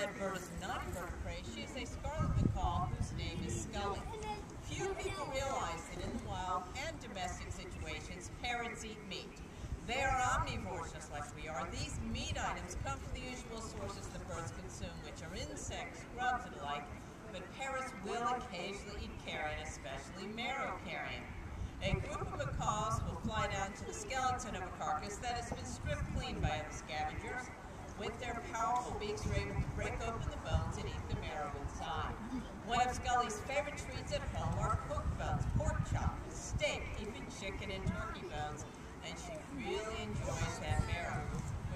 red bird is not a bird of prey. She is a scarlet macaw whose name is Scully. Few people realize that in the wild and domestic situations, parrots eat meat. They are omnivores just like we are. These meat items come from the usual sources the birds consume, which are insects, grubs, and the like, but parrots will occasionally eat carrion, especially marrow carrion. A group of macaws will fly down to the skeleton of a carcass that has been stripped clean by other scavengers. With their powerful beaks, they're able to break open the bones and eat the marrow inside. One of Scully's favorite treats at home are cooked bones, pork chops, steak, even chicken and turkey bones, and she really enjoys that marrow.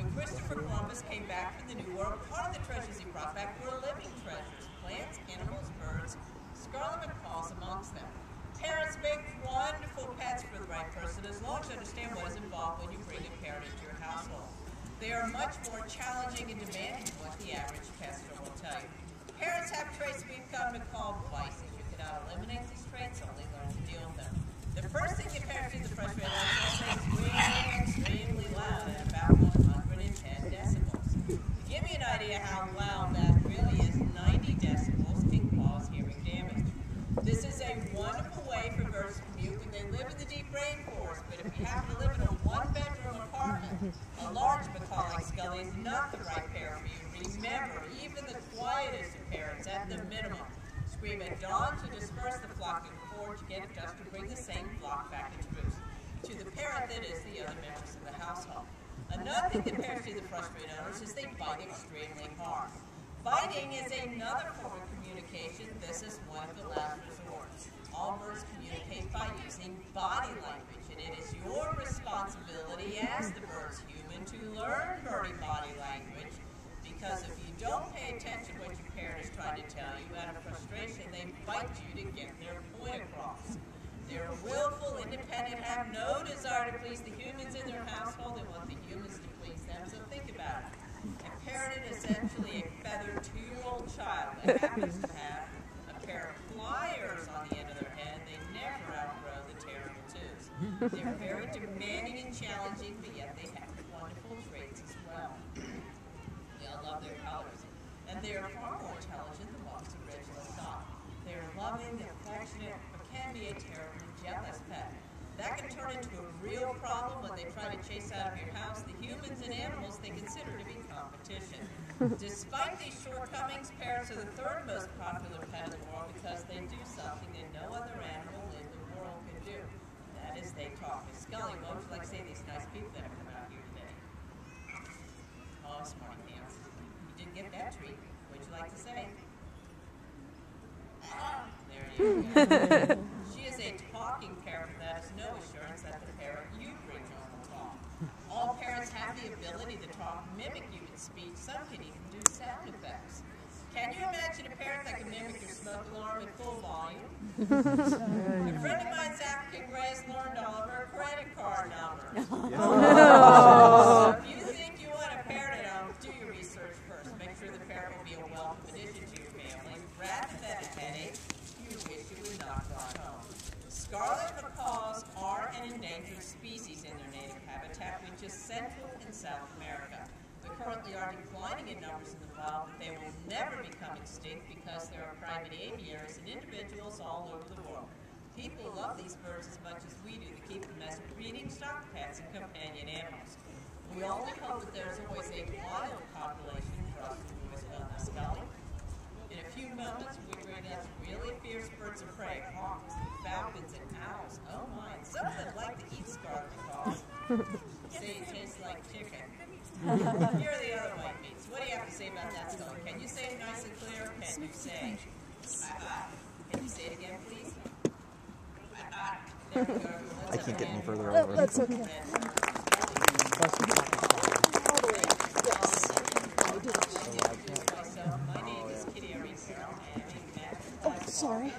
When Christopher Columbus came back from the New World, part of the treasures he brought back were living treasures, plants, animals, birds, scarlet macaws amongst them. Parrots make wonderful pets for the right person as long as you understand what is involved when you bring a parrot into your household. They are much more challenging and demanding than what the average pester will tell you. Parrots have traits we've come to call vices. You cannot eliminate these traits, only learn to deal with them. The first thing your parrot sees the frustrated is extremely loud at about 110 decibels. To give you an idea how loud that really is, 90 decibels can cause hearing damage. This is a wonderful way for birds to commute when they live in the deep rainforest, but if you happen to live in a one-bedroom apartment, a large macaw like Scully is not the right parrot for you. Remember, even the quietest of parrots, at the minimum, scream at dawn to disperse the flock and forward to get at dusk to bring the same flock back into roost, to the parrot that is the other members of the household. Another thing that parrots do that frustrate owners is they bite extremely hard. Biting is another form of communication. This is one of the last resorts. All birds communicate by using body language, and it is your responsibility as the bird's human to learn birdie body language, because if you don't pay attention to what your parrot is trying to tell you, out of frustration, they bite you to get their point across. They're willful, independent, have no desire to please the humans in their household. They want the humans to please them, so think about it. A parrot is essentially a feathered 2-year-old child that happens to have a pair of pliers on the end of their head. They never outgrow the terrible twos. They're very demanding and challenging, but yet they have wonderful traits as well. They all love their colors, and they are far more intelligent than ones originally thought. They are loving, affectionate, but can be a terribly jealous pet. That can turn into a real problem when they try to chase out of your house the humans and animals they consider to be competition. Despite these shortcomings, parrots are the third most popular pet in the world because they do something that no other animal in the world can do. That is, they talk. Miss Scully, what would you like to say to these nice people that have come out here today? Oh, smarty pants. You didn't get that treat. What would you like to say? There you go. She is a talking parrot, but that is no assurance that the parrot you bring home will talk. All parrots have the ability to talk, mimic human speech. Some can even do sound effects. Can you imagine a parrot that can mimic your smoke alarm at full volume? A friend of mine's African Gray has learned all of her credit card numbers. So if you think you want a parrot at home, do your research first. Make sure the parrot will be a welcome addition to your family. Rather than a headache, you wish you would not brought home. Scarlet macaws are an endangered species in their native habitat, which is Central and South America. They currently are declining in numbers in the wild, but they will never become extinct because there are private aviaries and individuals all over the world. People love these birds as much as we do to keep them as breeding stock pets and companion animals. We only hope that there's always a wild population for us to always own the Scully. In a few moments, we bring us really fierce birds of prey, hawks, falcons, and owls. Oh my, and some of them like to eat scarlet macaws. Say it tastes like chicken. Here are the other white meats. What do you have to say about that, Scully? Can you say it nice and clear? Can you say, can you say it again, please? There we go. I can't get any further over. That's okay. My name is Kitty Arisa. I am a master. Oh, sorry.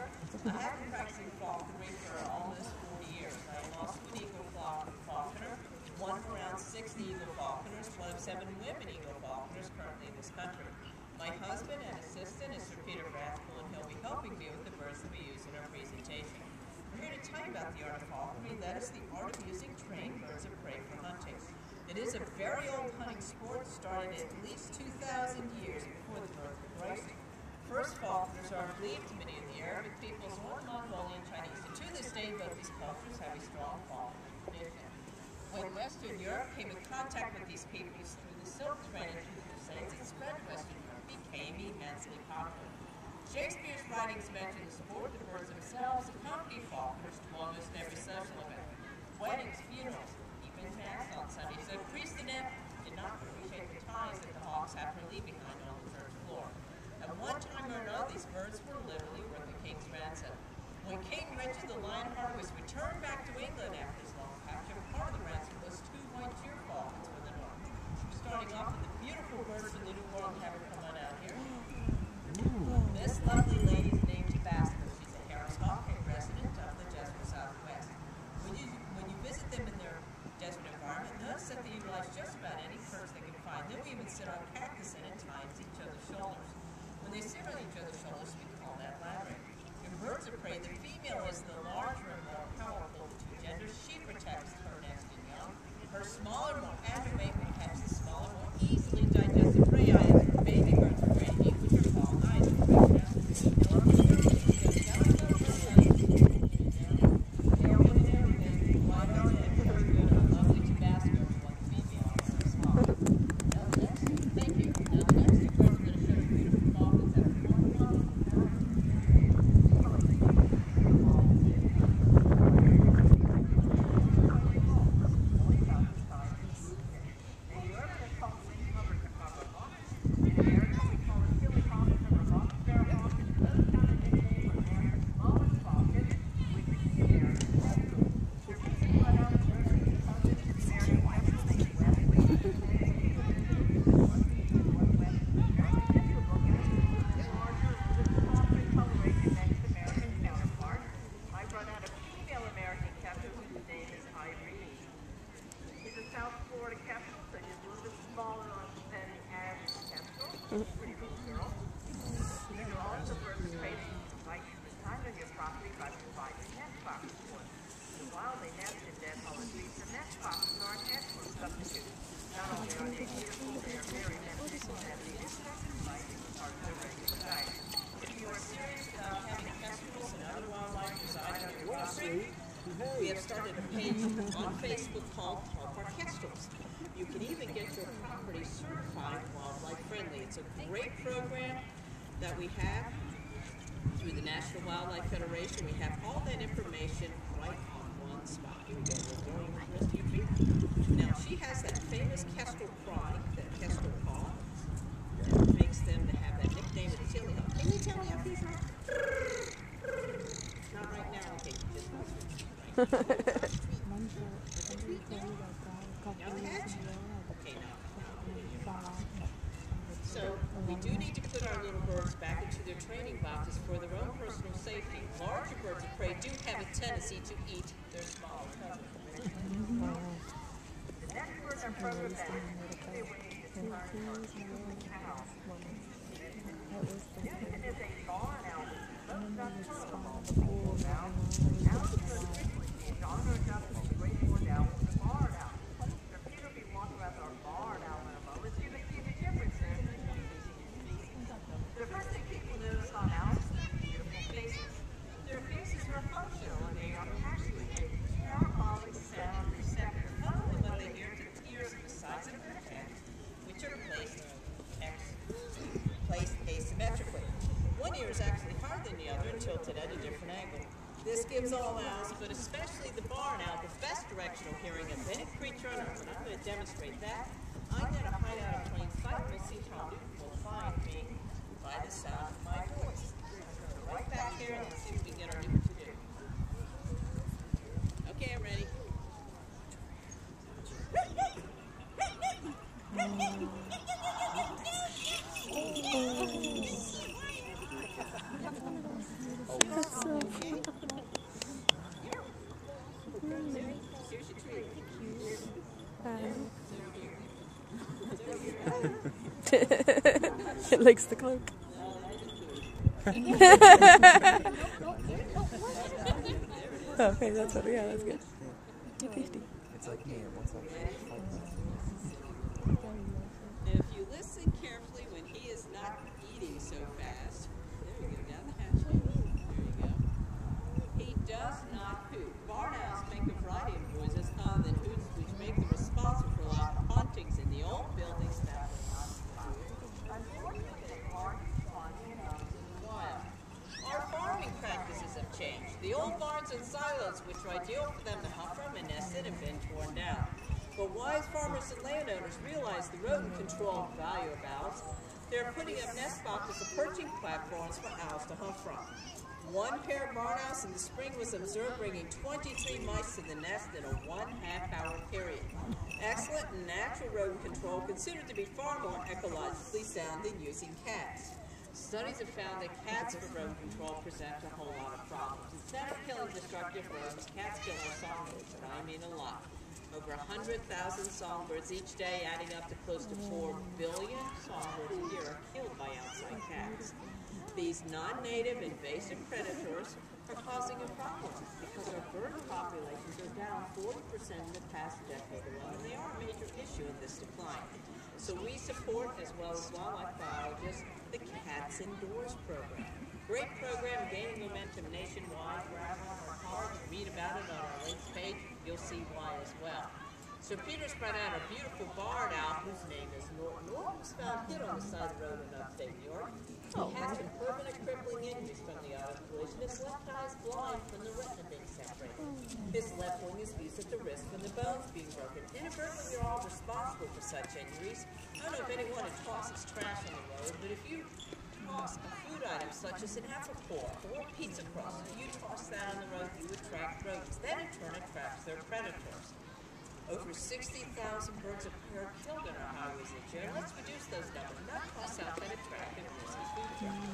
I have been practicing falconry for almost 40 years. I lost an eagle falconer, one of around 60 eagle falconers, one of 7 women eagle falconers currently in this country. My husband and assistant is Sir Peter Rathbull, and he'll be helping me with the birds that we use in our presentation. We're here to tell you about the art of falconry. That is the art of using trained birds of prey for hunting. It It is a very old hunting sport, started at least 2,000 years before the birth of Christ. First falconers are believed to many of the Arabic peoples or Mongolian Chinese, and to this day both these cultures have a strong falconer tradition. When Western Europe came in contact with these peoples through the Silk Trade and through the Crusades, it spread to Western Europe, became immensely popular. Shakespeare's writings mention the sport. The birds themselves accompany falconers to almost every social event. Weddings, funerals, even mass on Sundays. The priest in it did not appreciate the ties that the hawks have to leave behind on the church floor. At one time or another, these birds were literally worth the king's ransom. When King Richard the Lionheart was returned back to England after his long capture, part of the ransom was 2 white deer falcons for the north. We're starting off with the beautiful birds from the New World. Have her come on out here. This lovely lady is named Tabasco. She's a Harris hawk, a resident of the desert Southwest. When you visit them in their desert environment, notice that they utilize just about any perch they can find. They'll even sit on cactus and at times each other's shoulders. When they sit on each other's shoulders, we call that labyrinth. In birds of prey, the female is the larger and more powerful of the two genders. She protects her nest and young. Her smaller, more agile mate will catch the smaller, more easily digested prey items. For baby birds of prey to eat with their claw eyes. We have started a page on Facebook called Park Orchestrals. You can even get your property certified wildlife friendly. It's a great program that we have through the National Wildlife Federation. We have all that information right on one spot. Here we go. We're going with Misty Tree. Now, she has that famous kestrel cry, that kestrel call, that makes them to have that nickname of the Tilly Hawk. Can you tell me how he's not? Not right now. Okay, just Young hedge? Okay, no. So we do need to put our little birds back into their training boxes for their own personal safety. Larger birds of prey do have a tendency to eat their smaller cousins. The next bird our program is a barn owl. The first thing people notice on owls is their beautiful faces. Their faces are functional and they are actually a parabolic sound receptor, following what they hear to the ears on the sides of their head, which are placed asymmetrically. One ear is actually higher than the other and tilted at a different angle. This gives all owls, but especially the barn owl, the best directional hearing of any creature on earth. And I'm going to demonstrate that. I'm going to hide out in plain sight. We'll see how Newton will find me by the sound of my voice. So right back here, and let's see if we can get our Newton to do. Okay, I'm ready. It likes the cloak. Okay, that's what. Yeah, that's good. It's like me. It's like as farmers and landowners realize the rodent control value of owls, they're putting up nest boxes and perching platforms for owls to hunt from. One pair of barn owls in the spring was observed bringing 23 mice to the nest in a 1.5-hour period. Excellent and natural rodent control considered to be far more ecologically sound than using cats. Studies have found that cats for rodent control present a whole lot of problems. Instead of killing destructive rodents, cats kill more songbirds, and I mean a lot. Over 100,000 songbirds each day, adding up to close to 4 billion songbirds a year are killed by outside cats. These non-native invasive predators are causing a problem because our bird populations are down 40% in the past decade alone, and they are a major issue in this decline. So we support, as well as wildlife biologists, the Cats Indoors program. Great program gaining momentum nationwide. Grab one of our cards, read about it on our links page. You'll see why as well. So Peter's brought out a beautiful barred owl whose name is Norton. Norton was found dead on the side of the road in upstate New York. He had some permanent crippling injuries from the auto collision. His left eye is blind from the retina being separated. His left wing is fused at the wrist from the bones being broken. Inadvertently, you're all responsible for such injuries. I don't know if anyone who tosses trash on the road, but if you toss a food item such as an apple core or a pizza crust, you toss that on the road, you attract rodents. That in turn attracts their predators. Over 60,000 birds per year killed in our highways each year. Let's reduce those numbers, not toss out that attractive nuisance food trash.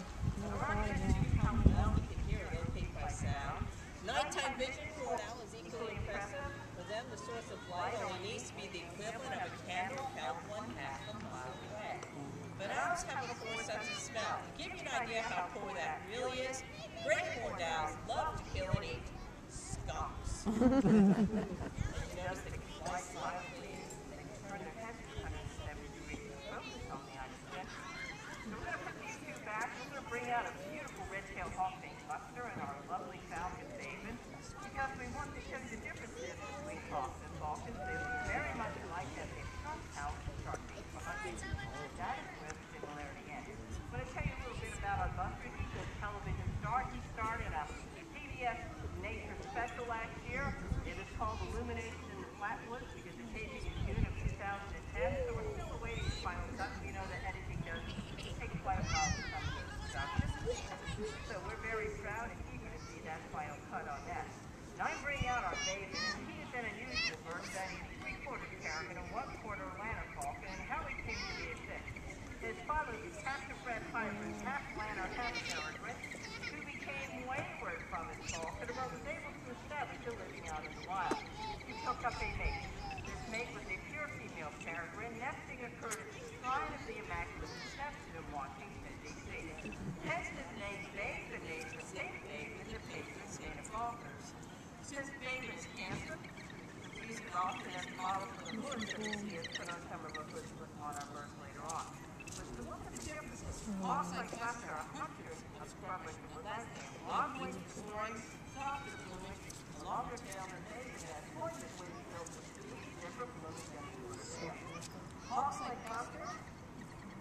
Our kids come well, we can hear it locate by sound. Nighttime vision for an owl is equally impressive. For them, the source of light only needs to be the equivalent of a candle held 1/2 a mile away. But owls have a poor sense of smell. To give you an idea how poor that really is, great horned owls love to kill and eat skunks. And you notice the white lively, they can turn their heads 170 degrees to focus on the object. So we're going to put these two back. We're going to bring out a beautiful red-tailed hawk-faced buster and our lovely falcon David, because we want to show you the differences between hawks and falcons. They look very much alike as they become owls and sharks for hunting. That is where the similarity ends. I'm going to tell you a little bit about our buster. He's a television star. He started a PBS Nature Special last year. It is called Illumination in the Flatwoods. We did the taping in June of 2010, so we're still awaiting the final cut. You know that editing does take quite a while for some of those productions. So we're very proud and eager to see that final cut on that. Now I'm bringing out our baby. He has been a unusual bird that he's 3/4 American and 1/4 Atlanta falcon, and how he came to be a fish. His father was half-bred hybrid, half-Atlanta, half-Peregrine, who became wayward from his falcon, but was able to establish a living out in the wild. He took up a mate. This mate was a pure female peregrine. Nesting occurred at the shrine of the Immaculate Conception in Washington, D.C. Hence his name, Babe, the name of St. Babe, is the patron saint of falconers. Since Babe is handsome, using often as a model for the birds that we see as put on some of our birds on our birds later on. But the one of the differences, hawks like us are hunters of scrubbers with that long wings soaring, softer plumage, longer tail than David has, pointed wings filled with speed, different plumage than the order tail. Hawks like Buster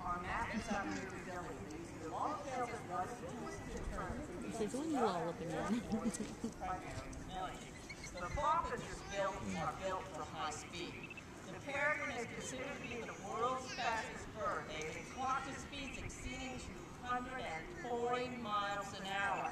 are masters of their ability. They use their long tails as well as twists and turns. He says, what are you all looking at? The falcons are built for high speed. The peregrine is considered to be the world's fastest bird. They can clock to speeds exceeding 240 miles an hour,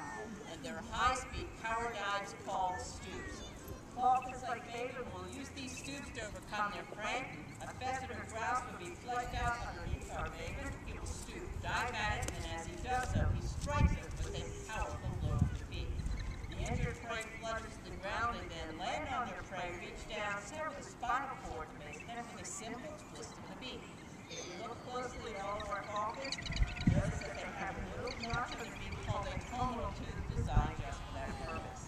and their high-speed power dives called stoops. Falcons like David will use these stoops to overcome their prey. A pheasant or grouse will be flushed out underneath our David. He will stoop, dive at it, and as he does so, he strikes it with a powerful blow of his beak. The injured prey flutters to the ground. They then land on their prey, reach down, sever the spinal cord to make head with a simple twist of the beak. If you look closely at all of our falcons, notice that they have a little notch on the beak called a terminal tube designed just for that purpose.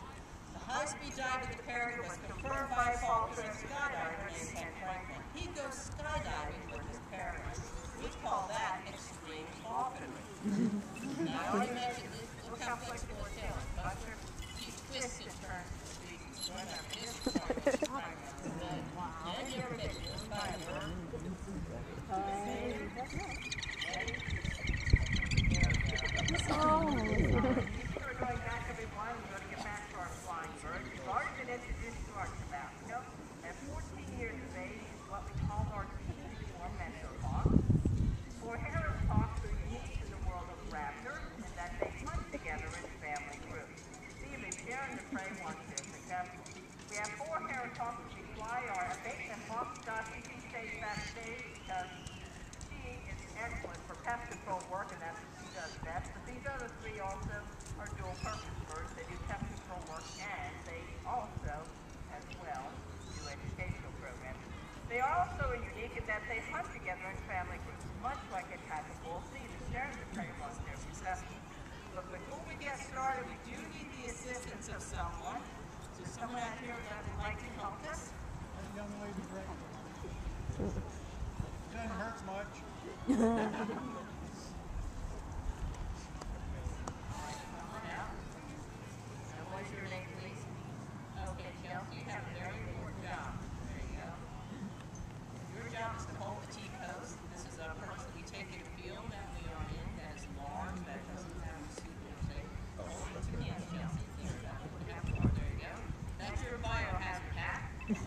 The high-speed dive of the peregrine was confirmed by a falconer and skydiver named Ken Franklin. He goes skydiving with his peregrine. We call that extreme falconry. Now, I already mentioned this. Look how flexible his tail is. Buster, he twists and turns the speed. Run up this point, this time around the bed. And you're ready. Just by a bird. Ready? There we go. We're going back, everyone. We're going to get back to our flying birds. We've already been introduced to our tobacco. At 14 years of age, what we because she is excellent for pest control work, and that's what she does best. But these other three also are dual purpose birds. They do pest control work, and they also, as well, do educational programs. They are also unique in that they hunt together in family groups, much like a pack of wolves, either sharing the prey once they're successful. But before we get started, we do need the assistance of someone. So someone out here that would like to help us. That young lady right there. Doesn't hurt much. What's your name, please? Okay, Chelsea, you have a very important job. There you go. Your job is to hold the T-post. This is a perch that we take in a field that we are in that is large, that doesn't have a suitable shape. Hold it to the end, Chelsea. There you go. That's your biohazard hat. I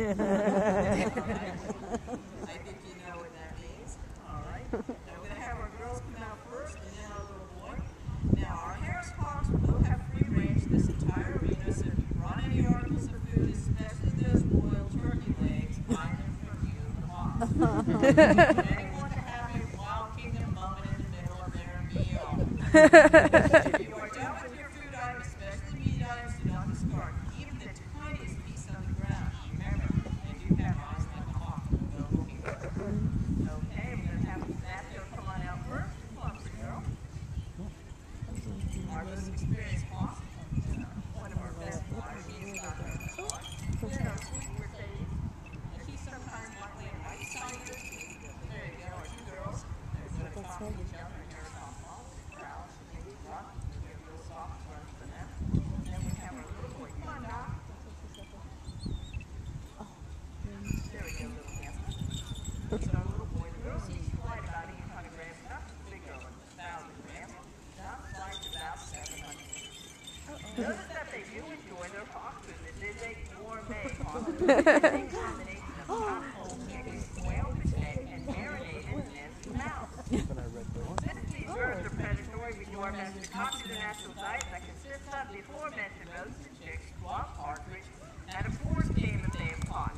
think you know what that means. All right. Now we're going to have our girls come out first and then our little boy. Now our Harris hawks will have free range this entire arena, so if you brought any articles of food, especially those boiled turkey legs, buy them from you, the hawks. Anyone to have a wild kingdom moment in the middle of their meal. If you are done with your food items, especially meat items, do not discard even the tiniest piece on the ground. Remember, they do have eyes like a hawk. Go looking for it. Okay, we're going to have Matthew come on out first. Come on, girl. Our most experienced hawk, One of our best flyers. she's got her hawk. You know, sweet Mercedes. And she's sometimes likely a white side. There you go, our two girls. They're going to talk to each other and Harris hawk. Proud. She's rough. She's real soft ones for them. Then we have our little boy. Come on, Doc. There we go, little hamster. It's our little boy. The girl sees you light about 800 grams. Not the big girl, 1,000 grams. Doc flies about 700. Notice that they do enjoy their hawk food. This is a gourmet hawk food. It's a combination of hot cold chicken, quail potato, and marinated minced mouse. Since these birds are predatory, we do our best to copy the natural diet that consists of the aforementioned roasted chicks, squawk partridge, and of course game that they have caught.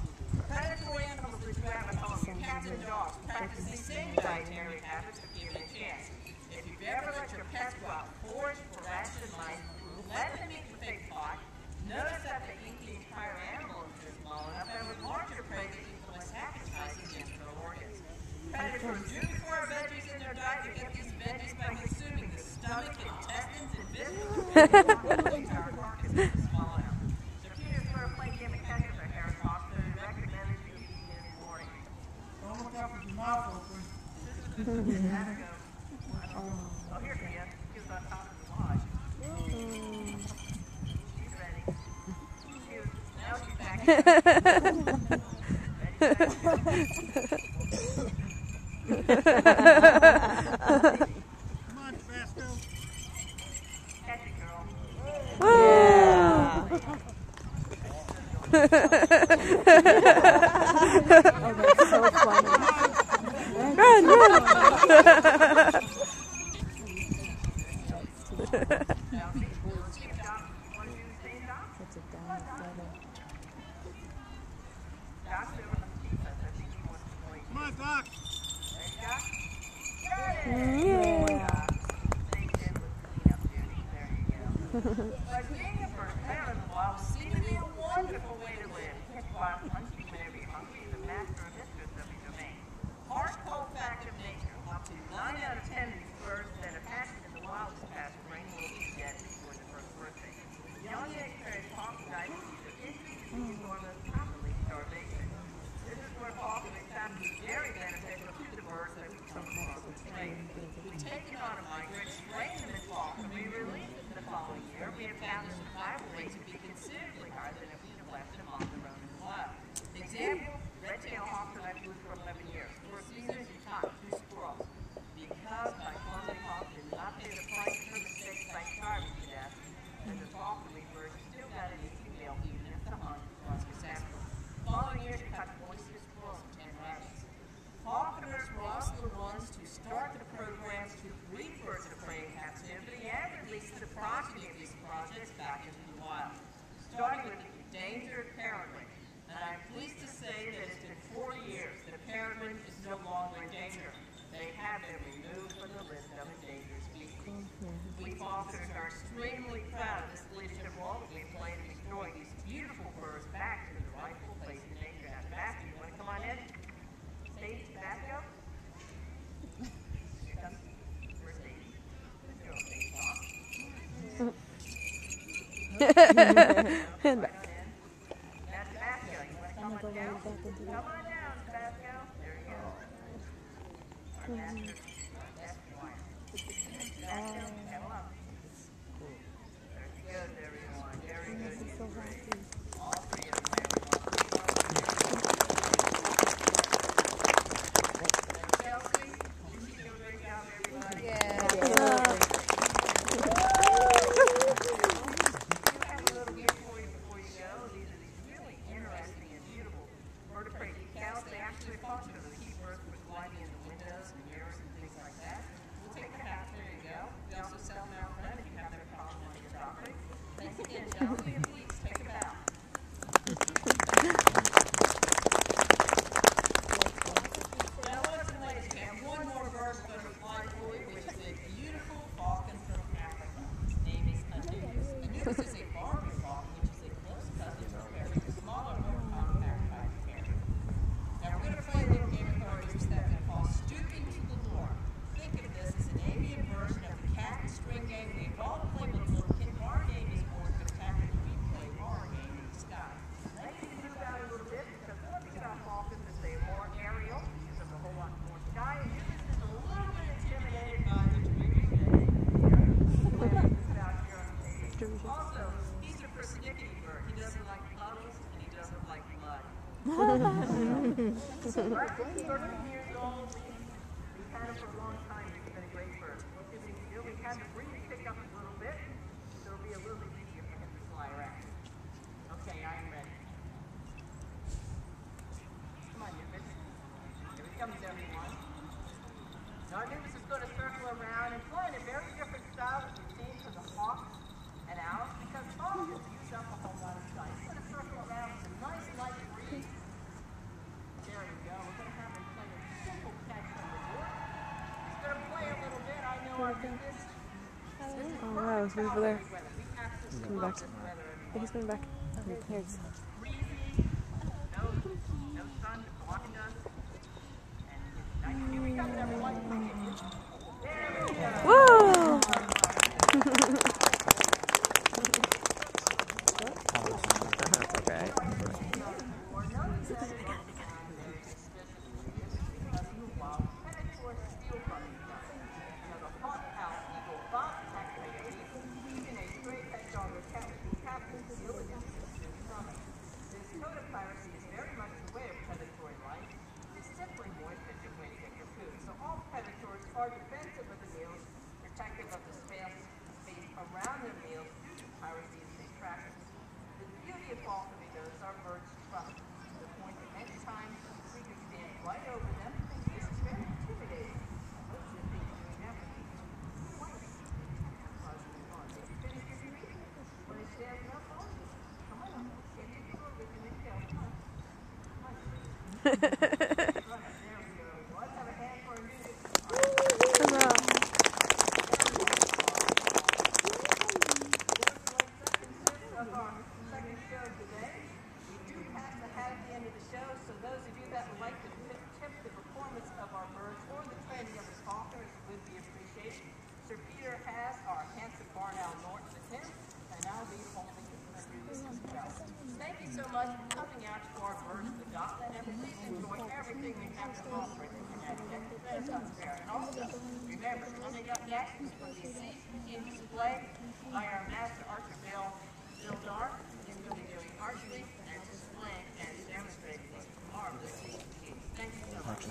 Predatory animals that you have at home, your cats and dogs, practice the same dietary habits if given a chance. If you've ever let your pets go out forage for rats and mice, let them eat the big pot. Notice that they eat the entire animal if they're small enough, and with larger prey they eat the less appetizing internal organs. Predators do require veggies in their diet to get these veggies by consuming the stomach, intestines, and viscera. The entire carcass is small enough. So Peter's for a plain game of catch with our Harris hawk, so we recommend that you eat in the morning. Don't look up with your mouth open. Gotta go. Oh, here she is. She was on top of the lodge. She's ready. Now she's back. Come on, Vasco. Catch it, girl. Yeah. Oh, that's so funny. Run, run. That's a dumb feather. Come on, Doc. Yeah. But being a bird parent in the wild is seemingly a wonderful way to live. Catch wild hunting whenever you're hungry, the master or mistress of your domain. Hard cold fact of nature, up to 9 out of 10 of these birds that have hatched in the wild this past spring will be dead before their first birthday. Young and experienced hawks die from either injury, disease, or most commonly starvation. This is where hawking is found to be very beneficial to the birds that come across the plain. We take it on a migrant, train them in fall, and we release them the following year. We have found the survival rate to be considerably higher than if we had left them on their own in the wild. Example, red-tailed hawks are left loose for 11 years. For a season, you caught 2 squirrels. Because my clumsy hawk did not pay the price for mistakes by starving to death, and the falconry bird still got an easy meal even if the hunt was successful. Following year, she caught 26 squirrels and 10 rabbits. Falconers were also the ones to start the programs to breed birds of prey and have have been removed from the list of endangered species. We Faulconers are extremely proud of this leadership role that we play in restoring these beautiful birds back to their rightful place in nature. Now, Sebastian, you want to come on in? Steve, Sebastian? Here comes, where's Steve? Good girl, Steve, huh? Right on in. Now, Sebastian, you want to come on down? Come on down, Sebastian. There you go. Our master, our best wire. Sebastian, come up. Very good, everyone. Very good. You three. All three of them, everyone. Chelsea, you keep doing a great job, everybody. Yeah. So, right, 13 years old, we've had him for a long time. He's been a great bird. We'll see what he can do. We kind of breathe, pick up a little bit, so it'll be a little bit easier for him to fly around. Okay, I am ready. Come on, Nubis. Here he comes, everyone. Now, Nubis is going to circle around and fly in a very different style that we've seen from the hawks and owls, because hawks use up a whole lot of time. He's going to circle around with a nice light breeze. There we go. We're going to have him play a simple catch from the wood. He's going to play a little bit. I know our business. This is wow, he's moving over there. weather. We absolutely Coming love back. this weather. I think he's coming back. Here it is. Breezy, no sun blocking us. And it's nice. Here we come, everyone. There we go. Whoa! That's okay. Are defensive of the meals, protective of the space around their meals due to piracy and safe practices. The beauty of falconry, though, is our birds trust to the point that many times we can stand right over them. This is very intimidating. What should they be doing that with me? Did you finish your reading? Want to stand up on you? Come on up. Can't take a little bit and then go. Come on. Come on. There we go. Let's have a hand for a music. Of our second show today. We do pass the hat at the end of the show, so those of you that would like to tip the performance of our birds or the training of the falconers would be appreciated. Sir Peter has our handsome barn owl Norton with him, and I'll be holding the news as well. Thank you so much for coming out to our birds of the Gauntlet, and please enjoy everything we have to offer in Connecticut. Faire. And also, remember, coming up next is for the in display by our master archer Bill Dark. He's going to be doing archery and displaying and demonstrating these marvelous. Thank you so much.